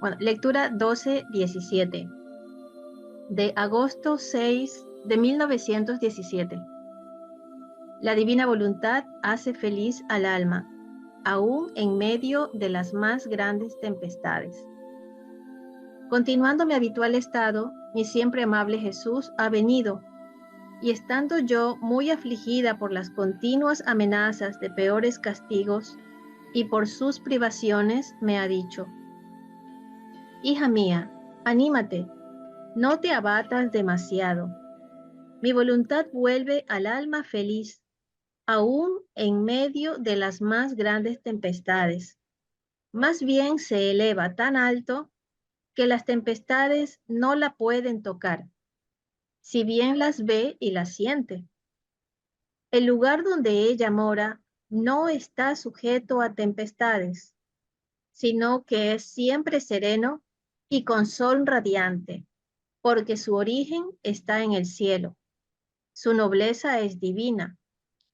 Bueno, lectura 12-17 de agosto 6 de 1917. La divina voluntad hace feliz al alma, aún en medio de las más grandes tempestades. Continuando mi habitual estado, mi siempre amable Jesús ha venido, y estando yo muy afligida por las continuas amenazas de peores castigos y por sus privaciones, me ha dicho: hija mía, anímate, no te abatas demasiado. Mi voluntad vuelve al alma feliz, aún en medio de las más grandes tempestades. Más bien se eleva tan alto que las tempestades no la pueden tocar, si bien las ve y las siente. El lugar donde ella mora no está sujeto a tempestades, sino que es siempre sereno y con sol radiante, porque su origen está en el cielo. Su nobleza es divina,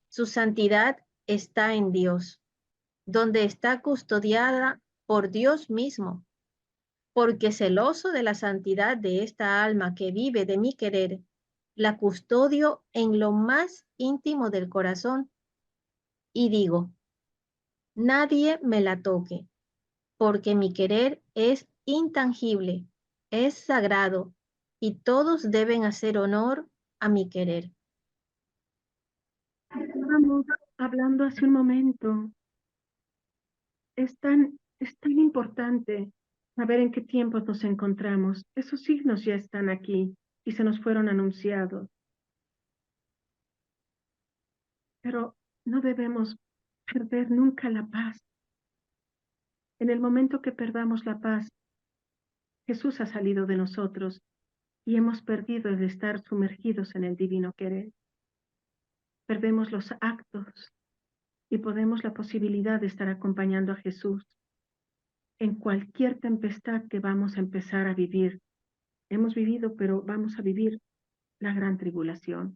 su santidad está en Dios, donde está custodiada por Dios mismo, porque celoso de la santidad de esta alma que vive de mi querer, la custodio en lo más íntimo del corazón y digo: nadie me la toque, porque mi querer es intangible, es sagrado, y todos deben hacer honor a mi querer. Estábamos hablando hace un momento. Es tan importante saber en qué tiempos nos encontramos. Esos signos ya están aquí y se nos fueron anunciados. Pero no debemos perder nunca la paz. En el momento que perdamos la paz, Jesús ha salido de nosotros y hemos perdido el estar sumergidos en el divino querer. Perdemos los actos y podemos la posibilidad de estar acompañando a Jesús en cualquier tempestad que vamos a empezar a vivir. Hemos vivido, pero vamos a vivir la gran tribulación.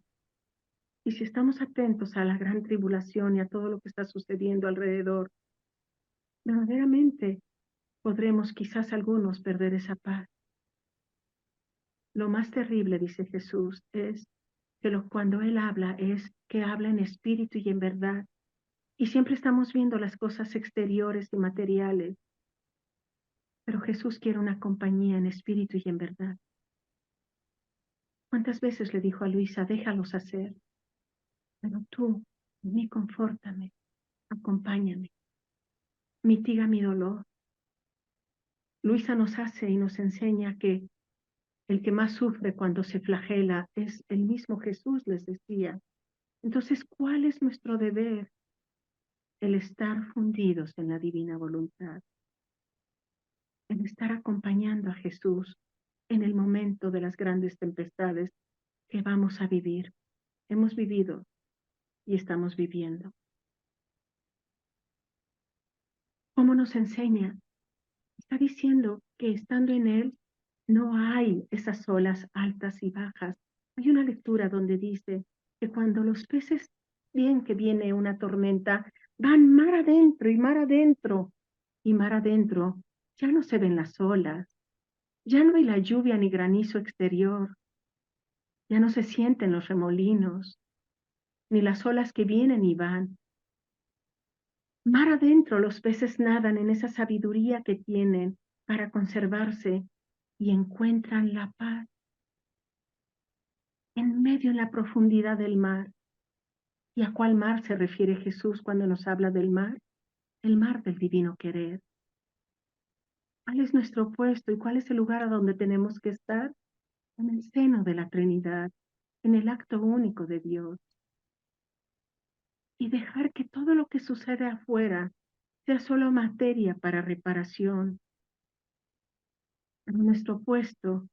Y si estamos atentos a la gran tribulación y a todo lo que está sucediendo alrededor, verdaderamente podremos quizás algunos perder esa paz. Lo más terrible, dice Jesús, es que cuando Él habla es que habla en espíritu y en verdad. Y siempre estamos viendo las cosas exteriores y materiales. Pero Jesús quiere una compañía en espíritu y en verdad. ¿Cuántas veces le dijo a Luisa: déjalos hacer? Pero tú, mí, confórtame, acompáñame, mitiga mi dolor. Luisa nos hace y nos enseña que el que más sufre cuando se flagela es el mismo Jesús, les decía. Entonces, ¿cuál es nuestro deber? El estar fundidos en la divina voluntad, el estar acompañando a Jesús en el momento de las grandes tempestades que vamos a vivir. Hemos vivido y estamos viviendo. ¿Cómo nos enseña? Está diciendo que estando en Él no hay esas olas altas y bajas. Hay una lectura donde dice que cuando los peces ven que viene una tormenta, van mar adentro y mar adentro y mar adentro. Ya no se ven las olas, ya no hay la lluvia ni granizo exterior, ya no se sienten los remolinos, ni las olas que vienen y van. Mar adentro los peces nadan en esa sabiduría que tienen para conservarse y encuentran la paz en medio en la profundidad del mar. ¿Y a cuál mar se refiere Jesús cuando nos habla del mar? El mar del divino querer. ¿Cuál es nuestro puesto y cuál es el lugar a donde tenemos que estar? En el seno de la Trinidad, en el acto único de Dios. Y dejar que todo lo que sucede afuera sea solo materia para reparación. Pero nuestro puesto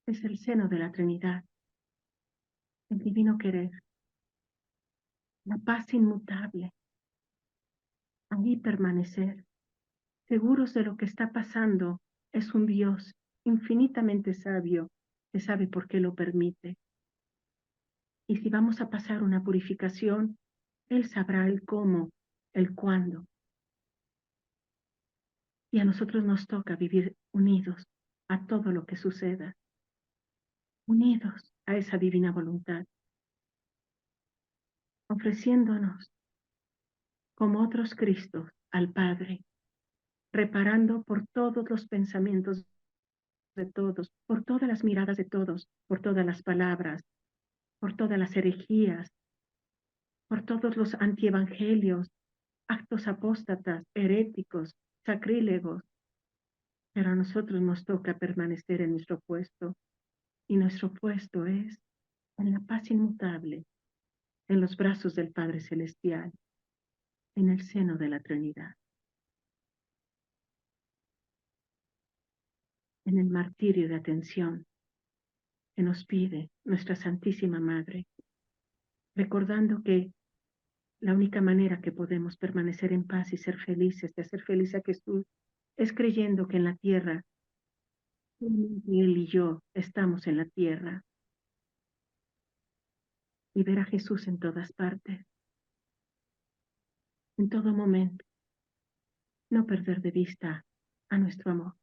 es el seno de la Trinidad, el divino querer, la paz inmutable. Allí permanecer, seguros de lo que está pasando. Es un Dios infinitamente sabio que sabe por qué lo permite. Y si vamos a pasar una purificación, Él sabrá el cómo, el cuándo. Y a nosotros nos toca vivir unidos a todo lo que suceda, unidos a esa divina voluntad, ofreciéndonos como otros Cristos al Padre, reparando por todos los pensamientos de todos, por todas las miradas de todos, por todas las palabras, por todas las herejías, por todos los antievangelios, actos apóstatas, heréticos, sacrílegos. Pero a nosotros nos toca permanecer en nuestro puesto, y nuestro puesto es en la paz inmutable, en los brazos del Padre Celestial, en el seno de la Trinidad, en el martirio de atención que nos pide nuestra Santísima Madre, recordando que la única manera que podemos permanecer en paz y ser felices, de hacer feliz a Jesús, es creyendo que en la tierra, Él y yo estamos en la tierra, y ver a Jesús en todas partes, en todo momento, no perder de vista a nuestro amor,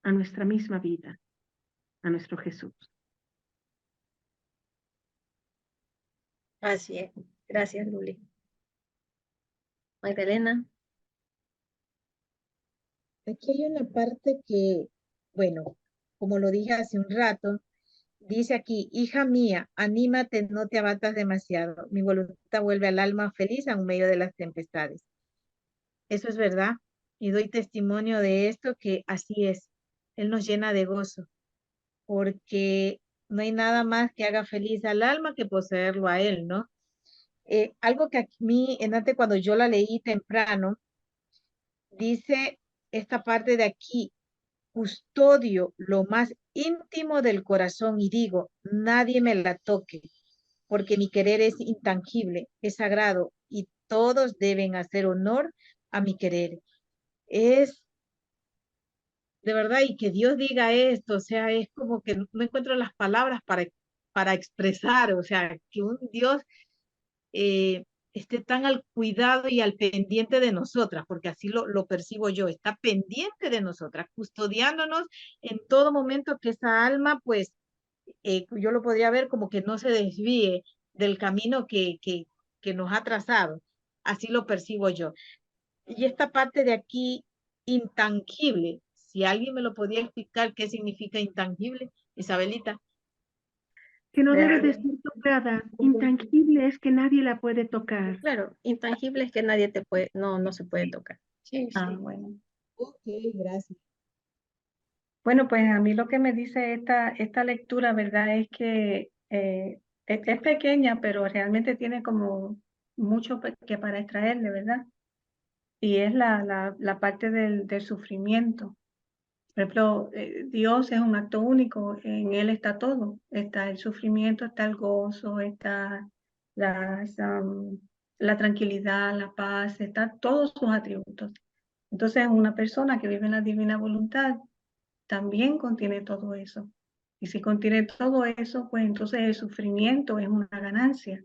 a nuestra misma vida, a nuestro Jesús. Así es. Gracias, Luli. Magdalena. Aquí hay una parte que, bueno, como lo dije hace un rato, dice aquí, hija mía, anímate, no te abatas demasiado. Mi voluntad vuelve al alma feliz en medio de las tempestades. Eso es verdad. Y doy testimonio de esto, que así es. Él nos llena de gozo, porque no hay nada más que haga feliz al alma que poseerlo a él, ¿no? Algo que a mí, cuando yo la leí temprano, dice esta parte de aquí, custodio lo más íntimo del corazón y digo, nadie me la toque, porque mi querer es intangible, es sagrado y todos deben hacer honor a mi querer. Es de verdad, y que Dios diga esto, o sea, es como que no encuentro las palabras para expresar, o sea, que un Dios esté tan al cuidado y al pendiente de nosotras, porque así lo percibo yo, está pendiente de nosotras, custodiándonos en todo momento, que esa alma, pues, yo lo podría ver como que no se desvíe del camino que nos ha trazado, así lo percibo yo. Y esta parte de aquí, intangible, si alguien me lo podía explicar qué significa intangible, Isabelita. Que no debe de ser tocada, intangible es que nadie la puede tocar. Claro, intangible es que nadie te puede, no se puede tocar. Sí, sí. Bueno. Ok, gracias. Bueno, pues a mí lo que me dice esta lectura, ¿verdad? Es que es pequeña, pero realmente tiene como mucho que para extraerle, ¿verdad? Y es la parte del sufrimiento. Por ejemplo, Dios es un acto único, en Él está todo. Está el sufrimiento, está el gozo, está la tranquilidad, la paz, está todos sus atributos. Entonces, una persona que vive en la divina voluntad también contiene todo eso. Y si contiene todo eso, pues entonces el sufrimiento es una ganancia.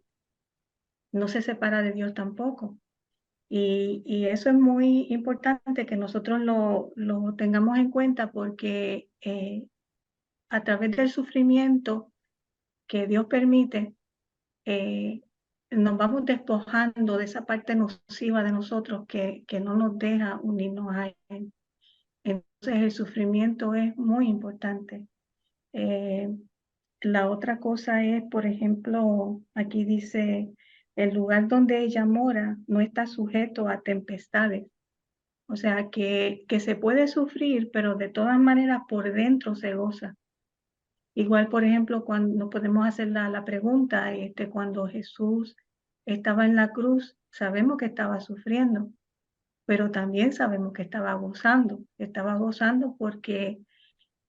No se separa de Dios tampoco. Y eso es muy importante que nosotros lo tengamos en cuenta, porque a través del sufrimiento que Dios permite, eh, nos vamos despojando de esa parte nociva de nosotros que no nos deja unirnos a Él. Entonces el sufrimiento es muy importante. La otra cosa es, por ejemplo, aquí dice, el lugar donde ella mora no está sujeto a tempestades. O sea, que se puede sufrir, pero de todas maneras por dentro se goza. Igual, por ejemplo, cuando nos podemos hacer la pregunta, cuando Jesús estaba en la cruz, sabemos que estaba sufriendo, pero también sabemos que estaba gozando. Estaba gozando porque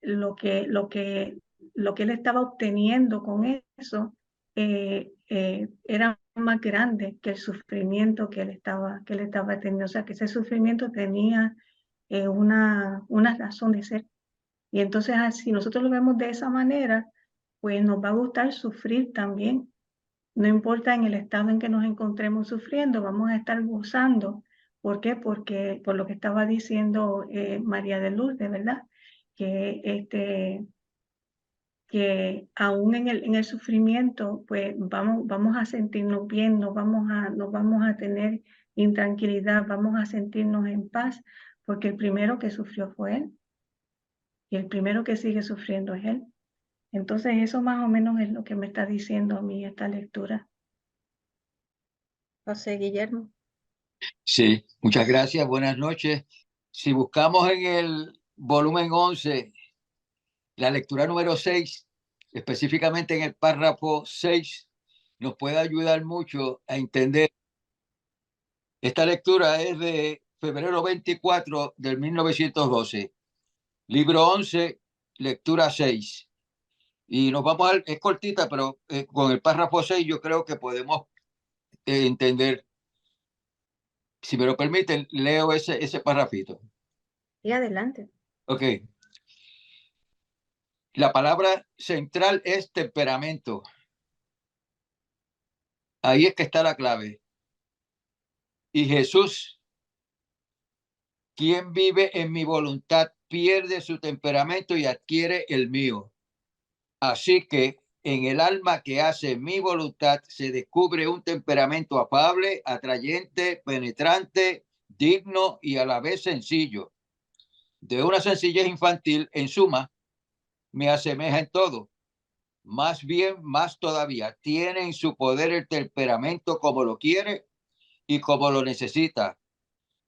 lo que, lo que, lo que él estaba obteniendo con eso era más grande que el sufrimiento que él estaba teniendo. O sea, que ese sufrimiento tenía una razón de ser. Y entonces, si nosotros lo vemos de esa manera, pues nos va a gustar sufrir también. No importa en el estado en que nos encontremos sufriendo, vamos a estar gozando ¿Por qué? Porque por lo que estaba diciendo María de Lourdes, ¿verdad? Que que aún en el sufrimiento, pues vamos a sentirnos bien, nos vamos a tener intranquilidad, vamos a sentirnos en paz, porque el primero que sufrió fue Él y el primero que sigue sufriendo es Él. Entonces eso más o menos es lo que me está diciendo a mí esta lectura. José Guillermo. Sí, muchas gracias. Buenas noches. Si buscamos en el volumen 11, la lectura número 6, específicamente en el párrafo 6, nos puede ayudar mucho a entender. Esta lectura es de febrero 24 del 1912, libro 11, lectura 6. Y nos vamos a, es cortita, pero con el párrafo 6 yo creo que podemos entender. Si me lo permiten, leo ese párrafito. Y adelante. Ok. La palabra central es temperamento. Ahí es que está la clave. Y Jesús, quien vive en mi voluntad, pierde su temperamento y adquiere el mío. Así que en el alma que hace mi voluntad se descubre un temperamento afable, atrayente, penetrante, digno y a la vez sencillo. De una sencillez infantil, en suma, me asemeja en todo. Más bien, más todavía, tiene en su poder el temperamento como lo quiere y como lo necesita,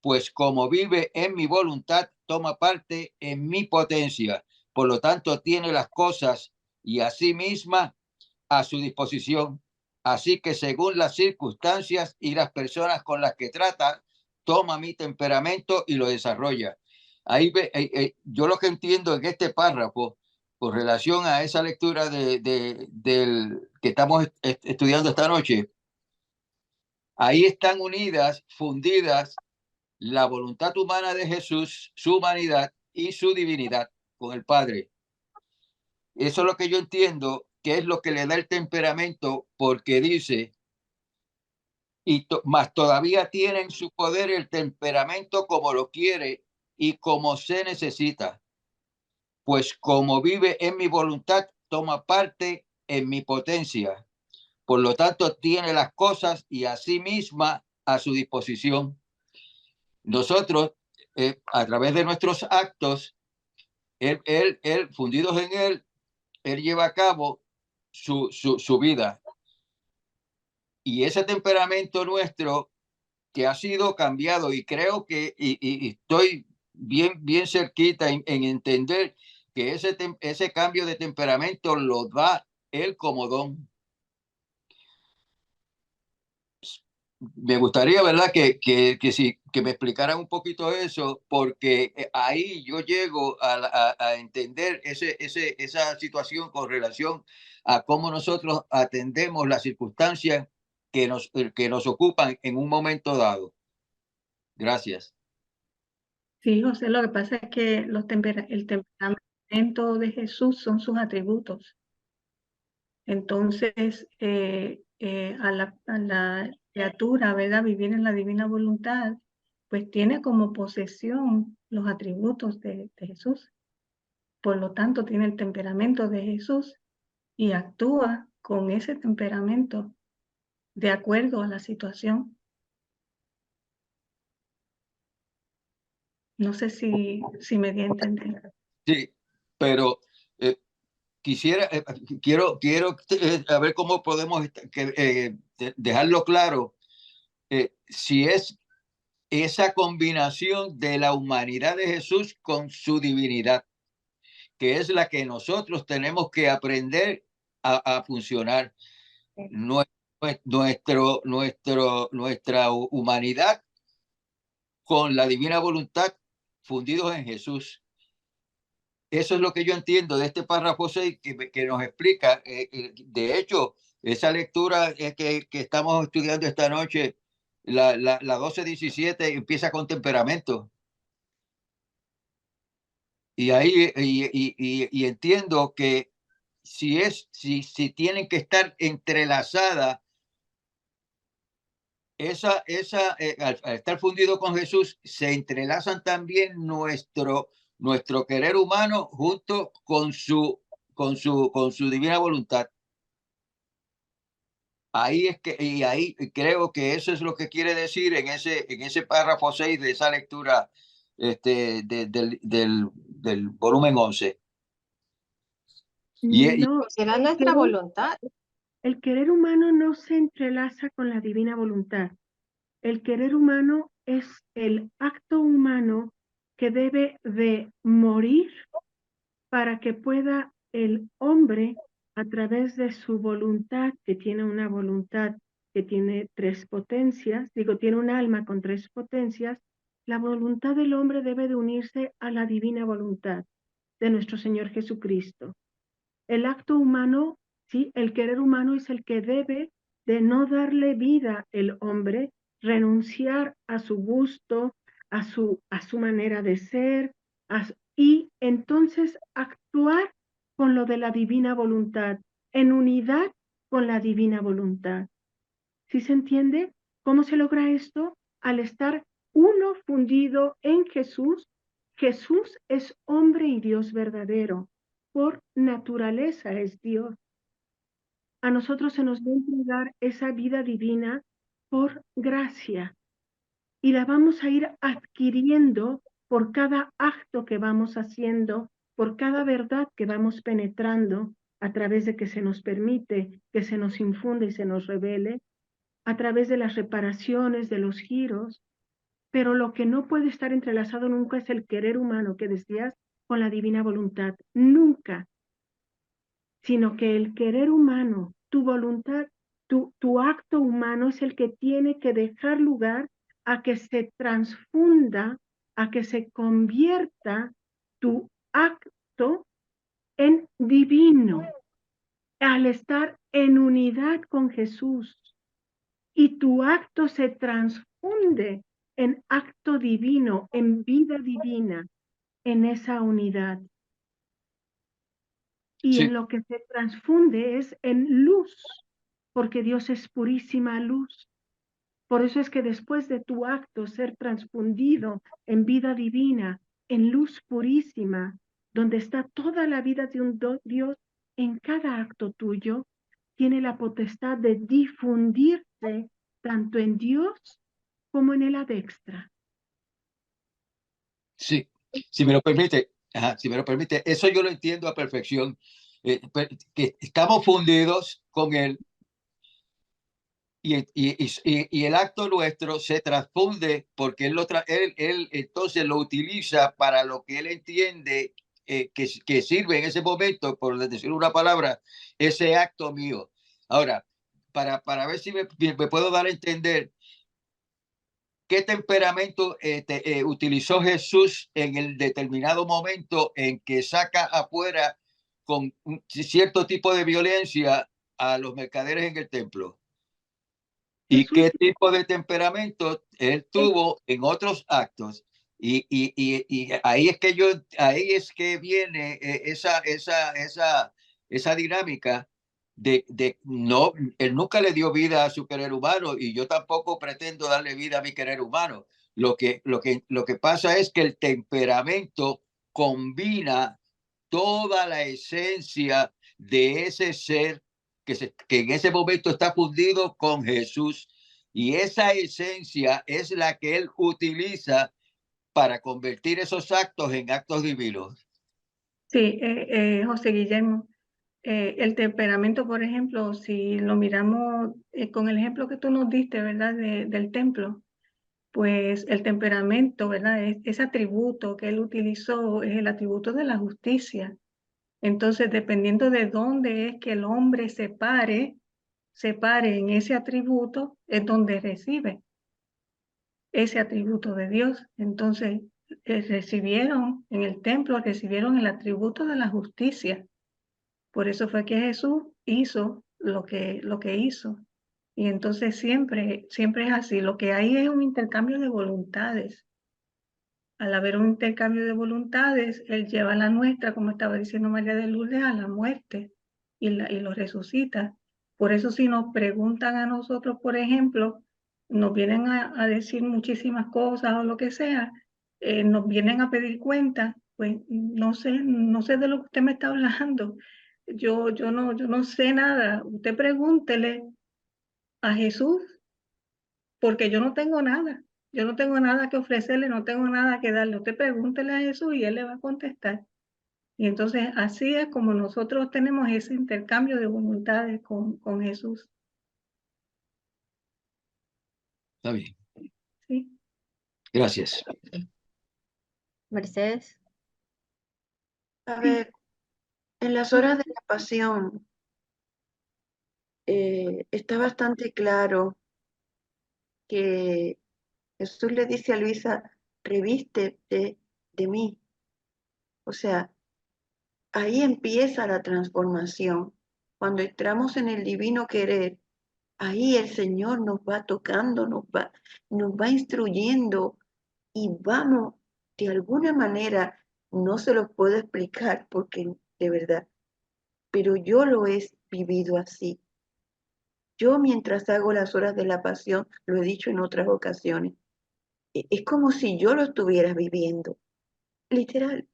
pues como vive en mi voluntad, toma parte en mi potencia, por lo tanto tiene las cosas y a sí misma a su disposición. Así que según las circunstancias y las personas con las que trata, toma mi temperamento y lo desarrolla. Ahí yo lo que entiendo en este párrafo, con relación a esa lectura del que estamos estudiando esta noche, ahí están unidas, fundidas, la voluntad humana de Jesús, su humanidad y su divinidad con el Padre. Eso es lo que yo entiendo, que es lo que le da el temperamento, porque dice, más todavía tiene en su poder el temperamento como lo quiere y como se necesita, pues como vive en mi voluntad, toma parte en mi potencia. Por lo tanto, tiene las cosas y a sí misma a su disposición. Nosotros, a través de nuestros actos, fundidos en él lleva a cabo su vida. Y ese temperamento nuestro que ha sido cambiado, y creo que y estoy bien cerquita en entender que ese cambio de temperamento lo da él como don. Me gustaría, ¿verdad?, que me explicaran un poquito eso, porque ahí yo llego a entender esa situación con relación a cómo nosotros atendemos las circunstancias que nos ocupan en un momento dado. Gracias. Sí, José, lo que pasa es que el temperamento de Jesús son sus atributos. Entonces, a la criatura, ¿verdad? Vivir en la divina voluntad, pues tiene como posesión los atributos de Jesús. Por lo tanto, tiene el temperamento de Jesús y actúa con ese temperamento de acuerdo a la situación. No sé si me di a entender. Sí, pero quiero a ver cómo podemos dejarlo claro. Si es esa combinación de la humanidad de Jesús con su divinidad, que es la que nosotros tenemos que aprender a funcionar. Nuestra humanidad con la divina voluntad fundidos en Jesús. Eso es lo que yo entiendo de este párrafo 6 que nos explica. De hecho, esa lectura que estamos estudiando esta noche, la 12:17, empieza con temperamento. Y ahí y entiendo que si tienen que estar entrelazadas al estar fundido con Jesús, se entrelazan también nuestro querer humano junto con su divina voluntad. Ahí es que, y ahí creo que eso es lo que quiere decir en ese párrafo 6 de esa lectura del volumen 11. No, Será nuestra voluntad. el querer humano no se entrelaza con la divina voluntad. El querer humano es el acto humano que debe de morir para que pueda el hombre, a través de su voluntad, que tiene una voluntad que tiene 3 potencias, tiene un alma con 3 potencias, la voluntad del hombre debe de unirse a la divina voluntad de nuestro Señor Jesucristo. El acto humano, sí, el querer humano es el que debe de no darle vida el hombre, renunciar a su gusto, a su manera de ser, y entonces actuar con lo de la divina voluntad, en unidad con la divina voluntad. ¿Sí se entiende? ¿Cómo se logra esto? Al estar uno fundido en Jesús. Jesús es hombre y Dios verdadero. Por naturaleza es Dios. A nosotros se nos va a entregar esa vida divina por gracia. Y la vamos a ir adquiriendo por cada acto que vamos haciendo, por cada verdad que vamos penetrando, a través de que se nos permite, que se nos infunde y se nos revele, a través de las reparaciones, de los giros. Pero lo que no puede estar entrelazado nunca es el querer humano que decías con la divina voluntad. Nunca. Sino que el querer humano, tu voluntad, tu acto humano es el que tiene que dejar lugar a que se transfunda, a que se convierta tu acto en divino, al estar en unidad con Jesús. Y tu acto se transfunde en acto divino, en vida divina, en esa unidad. Y Sí. en lo que se transfunde es en luz, porque Dios es purísima luz. Por eso es que después de tu acto ser transfundido en vida divina, en luz purísima, donde está toda la vida de un Dios, en cada acto tuyo, tiene la potestad de difundirse tanto en Dios como en el adextra. Sí, si me lo permite, si me lo permite, eso yo lo entiendo a perfección, que estamos fundidos con él y el acto nuestro se transfunde porque él entonces lo utiliza para lo que él entiende que sirve en ese momento, por decir una palabra, ese acto mío. Ahora, para ver si me puedo dar a entender qué temperamento utilizó Jesús en el determinado momento en que saca afuera con un cierto tipo de violencia a los mercaderes en el templo. Y Jesús, qué tipo de temperamento él tuvo en otros actos. Y ahí es que viene esa dinámica de no, él nunca le dio vida a su querer humano y yo tampoco pretendo darle vida a mi querer humano. Lo que pasa es que el temperamento combina toda la esencia de ese ser que en ese momento está fundido con Jesús, y esa esencia es la que él utiliza para convertir esos actos en actos divinos. Sí, José Guillermo, el temperamento, por ejemplo, si lo miramos con el ejemplo que tú nos diste, ¿verdad? Del templo, pues el temperamento, ¿verdad? Ese atributo que él utilizó es el atributo de la justicia. Entonces, dependiendo de dónde es que el hombre se pare en ese atributo, es donde recibe ese atributo de Dios. Entonces, recibieron en el templo, recibieron el atributo de la justicia. Por eso fue que Jesús hizo lo que hizo. Y entonces siempre es así. Lo que hay es un intercambio de voluntades. Al haber un intercambio de voluntades, Él lleva la nuestra, como estaba diciendo María de Lourdes, a la muerte y lo resucita. Por eso si nos preguntan a nosotros, por ejemplo, nos vienen a decir muchísimas cosas o lo que sea, nos vienen a pedir cuenta, pues no sé de lo que usted me está hablando. Yo no sé nada. Usted pregúntele a Jesús, porque yo no tengo nada. Yo no tengo nada que ofrecerle, no tengo nada que darle. Usted pregúntele a Jesús y él le va a contestar. Y entonces así es como nosotros tenemos ese intercambio de voluntades con Jesús. Está bien. ¿Sí? Gracias. Mercedes. A ver, en las horas de la pasión está bastante claro que Jesús le dice a Luisa, revístete de mí. O sea, ahí empieza la transformación. Cuando entramos en el divino querer, ahí el Señor nos va tocando, nos va instruyendo y vamos, de alguna manera, no se los puedo explicar porque de verdad, pero yo lo he vivido así. Yo mientras hago las horas de la pasión, lo he dicho en otras ocasiones, es como si yo lo estuviera viviendo, literal.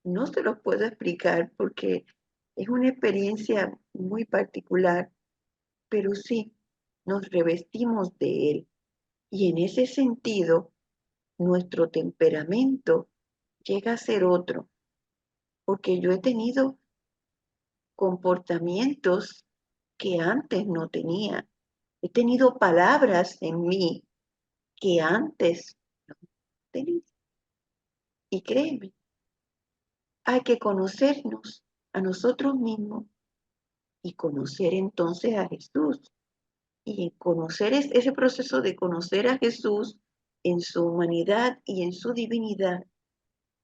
No se los puedo explicar porque es una experiencia muy particular, pero sí, nos revestimos de él. Y en ese sentido, nuestro temperamento llega a ser otro, porque yo he tenido comportamientos que antes no tenía. He tenido palabras en mí que antes no tenía. Y créeme, hay que conocernos a nosotros mismos y conocer entonces a Jesús. Y conocer ese proceso de conocer a Jesús en su humanidad y en su divinidad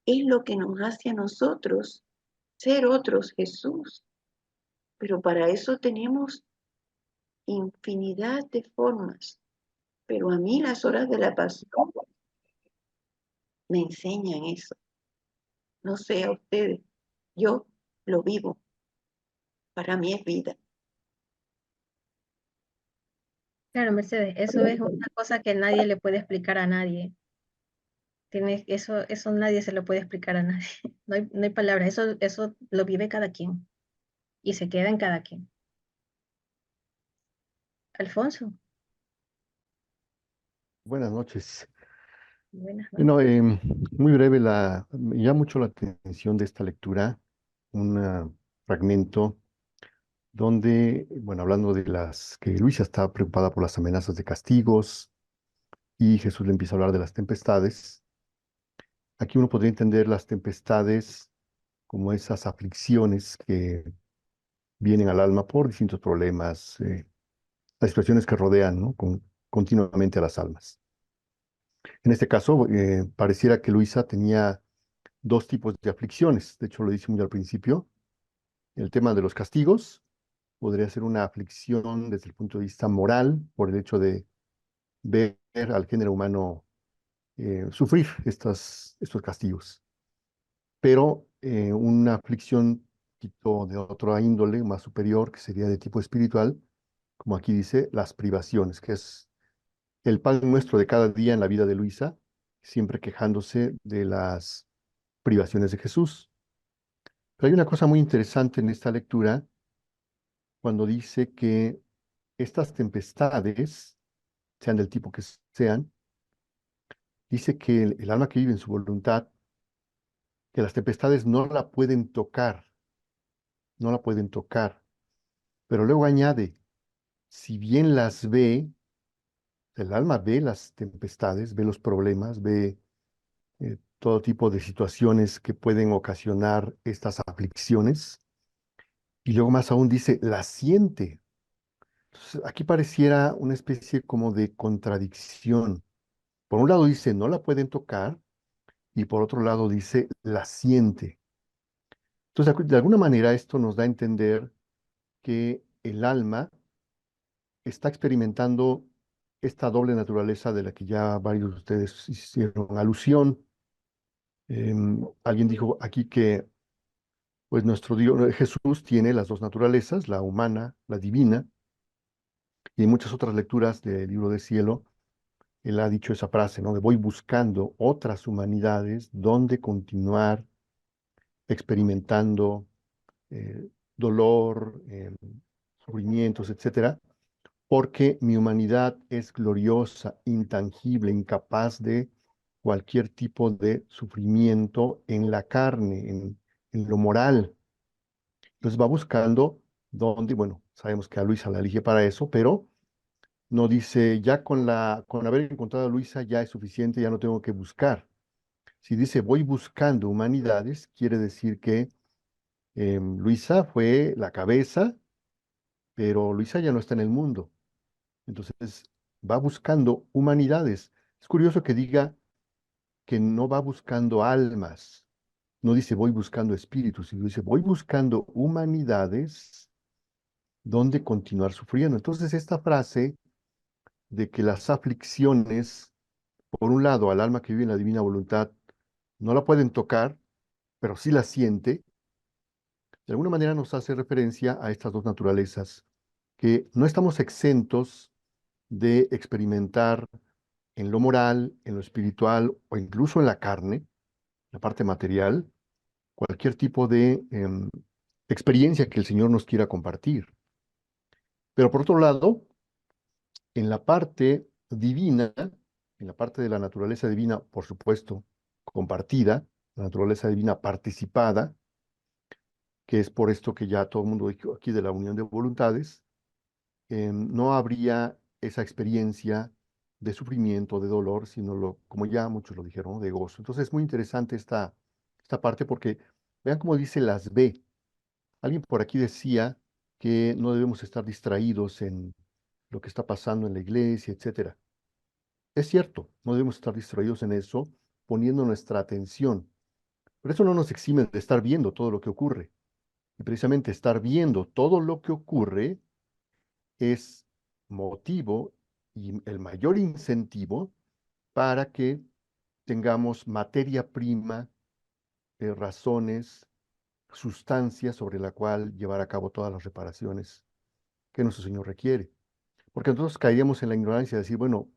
es lo que nos hace a nosotros ser otros Jesús. Pero para eso tenemos infinidad de formas. Pero a mí las horas de la pasión me enseñan eso. No sé a ustedes, yo lo vivo. Para mí es vida. Claro, Mercedes, eso es una cosa que nadie le puede explicar a nadie. Eso nadie se lo puede explicar a nadie. No hay palabras, eso lo vive cada quien y se queda en cada quien. Alfonso, Buenas noches. buenas noches. Bueno, muy breve, me llama mucho la atención de esta lectura, un fragmento donde, bueno, hablando de las que Luisa está preocupada por las amenazas de castigos y Jesús le empieza a hablar de las tempestades. Aquí uno podría entender las tempestades como esas aflicciones que vienen al alma por distintos problemas, las situaciones que rodean, ¿no? Continuamente a las almas. En este caso, pareciera que Luisa tenía dos tipos de aflicciones. De hecho, lo dice muy al principio. El tema de los castigos podría ser una aflicción desde el punto de vista moral, por el hecho de ver al género humano sufrir estos castigos. Pero una aflicción de otra índole, más superior, que sería de tipo espiritual, como aquí dice, las privaciones, que es el pan nuestro de cada día en la vida de Luisa, siempre quejándose de las privaciones de Jesús. Pero hay una cosa muy interesante en esta lectura cuando dice que estas tempestades, sean del tipo que sean, dice que el alma que vive en su voluntad, que las tempestades no la pueden tocar, no la pueden tocar. Pero luego añade, si bien las ve, el alma ve las tempestades, ve los problemas, ve todo tipo de situaciones que pueden ocasionar estas aflicciones, y luego más aún dice, las siente. Entonces, aquí pareciera una especie como de contradicción. Por un lado dice, no la pueden tocar, y por otro lado dice, la siente. Entonces, de alguna manera esto nos da a entender que el alma está experimentando esta doble naturaleza de la que ya varios de ustedes hicieron alusión. Alguien dijo aquí que pues nuestro Dios, Jesús tiene las dos naturalezas, la humana, la divina, Y en muchas otras lecturas del libro del cielo, él ha dicho esa frase, ¿no? De voy buscando otras humanidades donde continuar experimentando dolor, sufrimientos, etcétera, porque mi humanidad es gloriosa, intangible, incapaz de cualquier tipo de sufrimiento en la carne, en lo moral. Entonces va buscando dónde, bueno, sabemos que a Luisa la elige para eso, pero no dice, ya con haber encontrado a Luisa ya es suficiente, ya no tengo que buscar. Si dice voy buscando humanidades, quiere decir que Luisa fue la cabeza, pero Luisa ya no está en el mundo. Entonces va buscando humanidades. Es curioso que diga que no va buscando almas. No dice voy buscando espíritus, sino dice voy buscando humanidades donde continuar sufriendo. Entonces esta frase de que las aflicciones, por un lado, al alma que vive en la divina voluntad, no la pueden tocar, pero sí la siente, de alguna manera nos hace referencia a estas dos naturalezas, que no estamos exentos de experimentar en lo moral, en lo espiritual o incluso en la carne, la parte material, cualquier tipo de experiencia que el Señor nos quiera compartir. Pero por otro lado, en la parte divina, en la parte de la naturaleza divina, por supuesto, compartida, la naturaleza divina participada, que es por esto que ya todo el mundo dijo aquí de la unión de voluntades, no habría esa experiencia de sufrimiento, de dolor, sino como ya muchos lo dijeron, ¿no? De gozo. Entonces es muy interesante esta parte porque vean cómo dice las B. Alguien por aquí decía que no debemos estar distraídos en lo que está pasando en la iglesia, etcétera. Es cierto, no debemos estar distraídos en eso, poniendo nuestra atención. Pero eso no nos exime de estar viendo todo lo que ocurre. Y precisamente estar viendo todo lo que ocurre es motivo y el mayor incentivo para que tengamos materia prima, razones, sustancias sobre la cual llevar a cabo todas las reparaciones que nuestro Señor requiere. Porque nosotros caeríamos en la ignorancia de decir, bueno,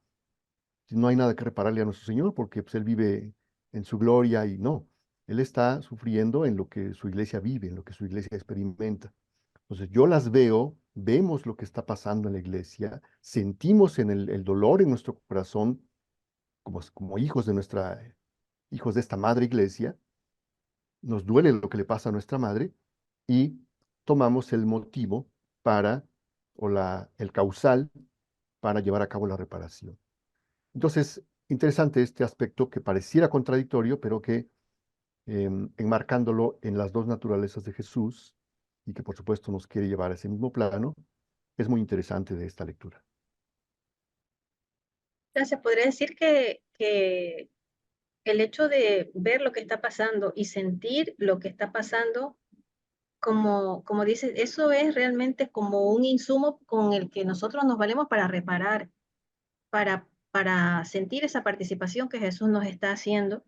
no hay nada que repararle a nuestro Señor porque pues, Él vive en su gloria y no. Él está sufriendo en lo que su iglesia vive, en lo que su iglesia experimenta. Entonces yo las veo, vemos lo que está pasando en la iglesia, sentimos en el dolor en nuestro corazón como hijos de esta madre iglesia, nos duele lo que le pasa a nuestra madre y tomamos el motivo para, el causal para llevar a cabo la reparación. Entonces, interesante este aspecto que pareciera contradictorio, pero que enmarcándolo en las dos naturalezas de Jesús y que por supuesto nos quiere llevar a ese mismo plano, es muy interesante de esta lectura. Se podría decir que el hecho de ver lo que está pasando y sentir lo que está pasando, como dices, eso es realmente como un insumo con el que nosotros nos valemos para reparar, para sentir esa participación que Jesús nos está haciendo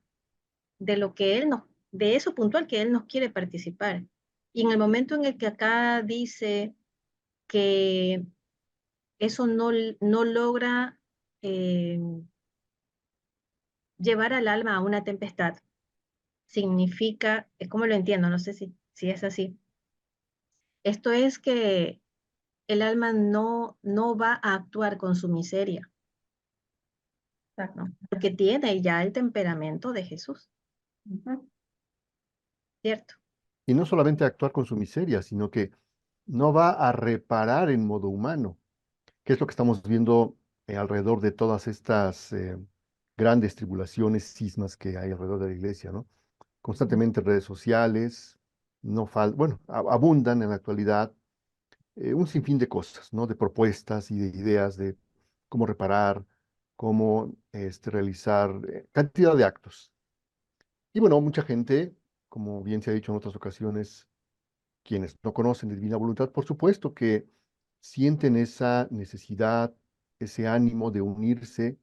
de lo que de eso puntual que Él nos quiere participar. Y en el momento en el que acá dice que eso no logra eh, llevar al alma a una tempestad, significa, es como lo entiendo, no sé si es así. Esto es que el alma no va a actuar con su miseria, Exacto. ¿no? Porque tiene ya el temperamento de Jesús, ¿cierto? Y no solamente actuar con su miseria, sino que no va a reparar en modo humano, que es lo que estamos viendo alrededor de todas estas grandes tribulaciones, cismas que hay alrededor de la iglesia, ¿no? Constantemente en redes sociales, bueno, abundan en la actualidad un sinfín de cosas, ¿no? De propuestas y de ideas de cómo reparar, cómo realizar cantidad de actos. Y bueno, mucha gente, como bien se ha dicho en otras ocasiones, quienes no conocen de divina voluntad, por supuesto que sienten esa necesidad, ese ánimo de unirse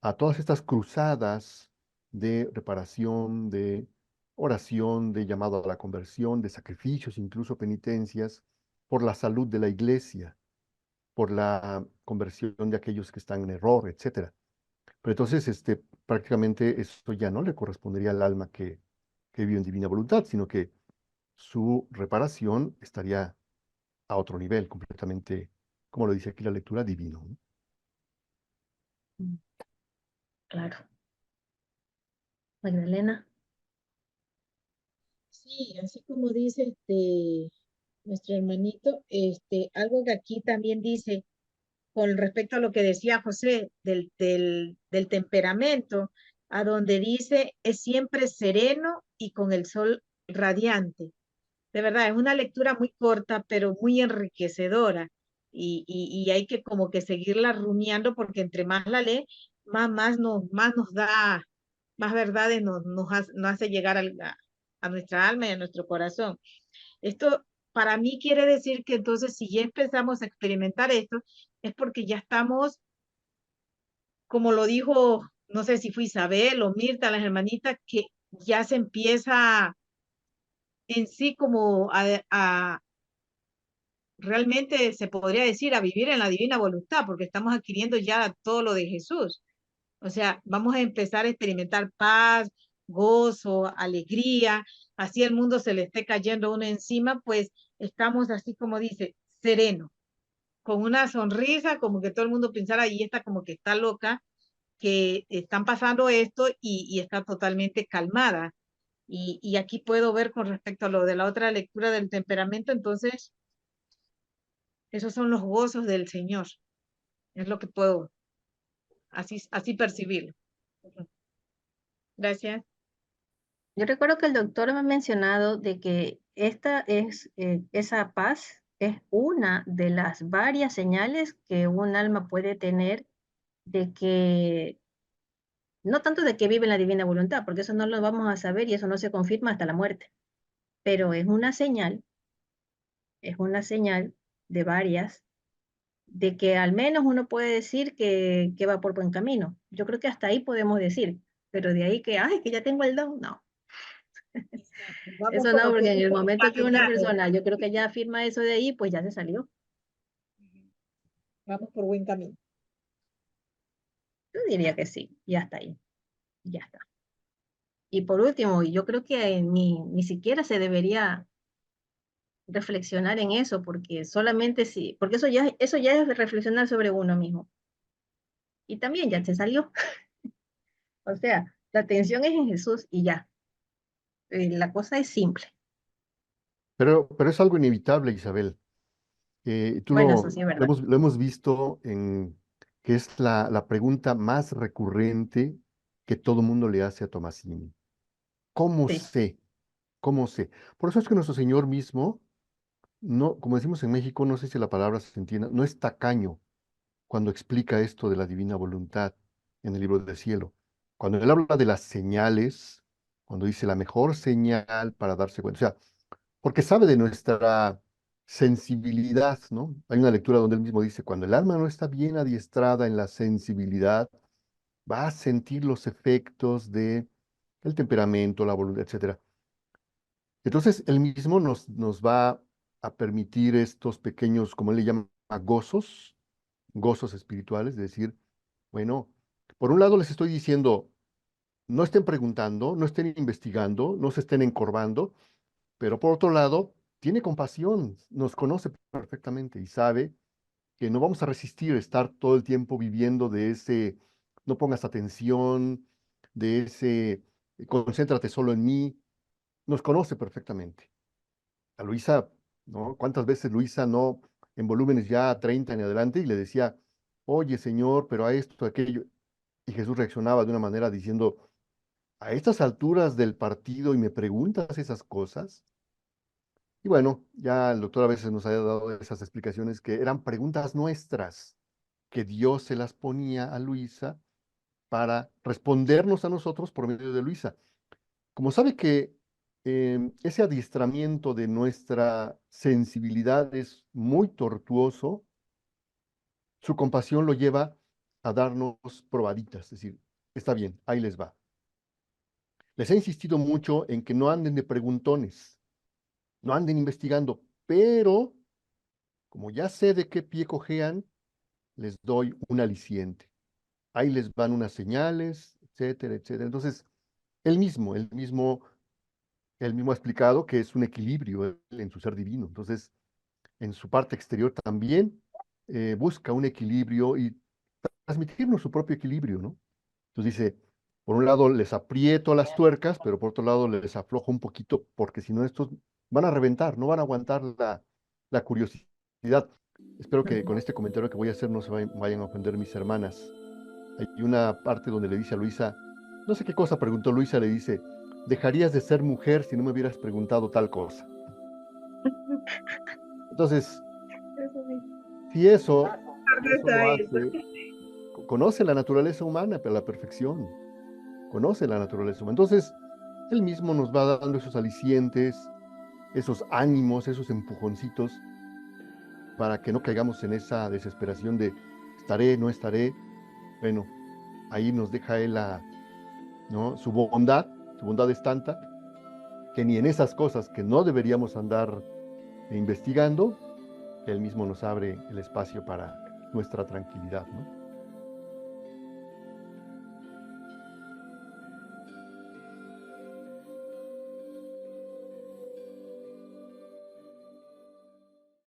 a todas estas cruzadas de reparación, de oración, de llamado a la conversión, de sacrificios, incluso penitencias, por la salud de la iglesia, por la conversión de aquellos que están en error, etcétera. Pero entonces, prácticamente eso ya no le correspondería al alma que vive en divina voluntad, sino que su reparación estaría a otro nivel, completamente, como lo dice aquí la lectura, divino, ¿no? Claro. Magdalena. Sí, así como dice nuestro hermanito, algo que aquí también dice con respecto a lo que decía José del temperamento, a donde dice es siempre sereno y con el sol radiante. De verdad, es una lectura muy corta, pero muy enriquecedora. Y hay que como que seguirla rumiando porque entre más la lee, más nos da, más verdades nos hace llegar a nuestra alma y a nuestro corazón. Esto para mí quiere decir que entonces si ya empezamos a experimentar esto, es porque ya estamos, como lo dijo, no sé si fue Isabel o Mirta, las hermanitas, que ya se empieza en sí como realmente se podría decir a vivir en la divina voluntad, porque estamos adquiriendo ya todo lo de Jesús. O sea, vamos a empezar a experimentar paz, gozo, alegría, así el mundo se le esté cayendo uno encima, pues estamos así como dice, sereno, con una sonrisa, como que todo el mundo pensara, y esta como que está loca, que están pasando esto y está totalmente calmada. Y aquí puedo ver con respecto a lo de la otra lectura del temperamento, entonces, esos son los gozos del Señor, es lo que puedo así percibirlo. Gracias. Yo recuerdo que el doctor me ha mencionado de que esa paz es una de las varias señales que un alma puede tener de que, no tanto de que vive en la divina voluntad, porque eso no lo vamos a saber y eso no se confirma hasta la muerte, pero es una señal de varias, de que al menos uno puede decir que va por buen camino. Yo creo que hasta ahí podemos decir, pero de ahí que, ay, que ya tengo el don, no. Exacto. Vamos Eso no, como que porque en el momento que una encaminados. persona, yo creo que ya afirma eso de ahí, pues ya se salió. Vamos por buen camino. Yo diría que sí, ya está ahí, ya está. Y por último, yo creo que ni siquiera se debería reflexionar en eso, porque solamente sí, porque eso ya es reflexionar sobre uno mismo. Y también ya se salió. O sea, la atención es en Jesús y ya. La cosa es simple. Pero es algo inevitable, Isabel. Tú Bueno, eso sí es verdad. lo hemos visto en que es la pregunta más recurrente que todo mundo le hace a Tomasini. ¿Cómo Sí, sé? ¿Cómo sé? Por eso es que nuestro Señor mismo, no, como decimos en México, no sé si la palabra se entienda, no es tacaño cuando explica esto de la divina voluntad en el libro del cielo. Cuando él habla de las señales, cuando dice la mejor señal para darse cuenta, o sea, porque sabe de nuestra sensibilidad, ¿no? Hay una lectura donde él mismo dice, cuando el alma no está bien adiestrada en la sensibilidad, va a sentir los efectos de el temperamento, la voluntad, etcétera. Entonces, él mismo nos va a permitir estos pequeños, como él le llama, gozos espirituales, de decir, bueno, por un lado les estoy diciendo, no estén preguntando, no estén investigando, no se estén encorvando, pero por otro lado, tiene compasión, nos conoce perfectamente y sabe que no vamos a resistir estar todo el tiempo viviendo de ese, no pongas atención, de ese, concéntrate solo en mí, nos conoce perfectamente. A Luisa, ¿no? ¿Cuántas veces Luisa no, en volúmenes ya 30 en adelante, y le decía, oye, Señor, pero a esto, a aquello? Y Jesús reaccionaba de una manera diciendo, a estas alturas del partido y me preguntas esas cosas. Y bueno, ya el doctor a veces nos ha dado esas explicaciones que eran preguntas nuestras, que Dios se las ponía a Luisa para respondernos a nosotros por medio de Luisa. Como sabe que ese adiestramiento de nuestra sensibilidad es muy tortuoso, su compasión lo lleva a darnos probaditas, es decir, está bien, ahí les va. Les he insistido mucho en que no anden de preguntones, no anden investigando, pero como ya sé de qué pie cojean, les doy un aliciente. Ahí les van unas señales, etcétera, etcétera. Entonces, él mismo ha explicado que es un equilibrio él en su ser divino. Entonces, en su parte exterior también busca un equilibrio y transmitirnos su propio equilibrio, ¿no? Entonces dice, por un lado les aprieto las tuercas, pero por otro lado les aflojo un poquito, porque si no estos van a reventar, no van a aguantar la curiosidad. Espero que con este comentario que voy a hacer no se vayan a ofender mis hermanas. Hay una parte donde le dice a Luisa, no sé qué cosa preguntó Luisa, le dice, dejarías de ser mujer si no me hubieras preguntado tal cosa. Entonces, si eso lo hace, conoce la naturaleza humana a la perfección, conoce la naturaleza humana. Entonces, él mismo nos va dando esos alicientes, esos ánimos, esos empujoncitos, para que no caigamos en esa desesperación de estaré, no estaré. Bueno, ahí nos deja él ¿no? Su bondad es tanta que ni en esas cosas que no deberíamos andar investigando, él mismo nos abre el espacio para nuestra tranquilidad, ¿no?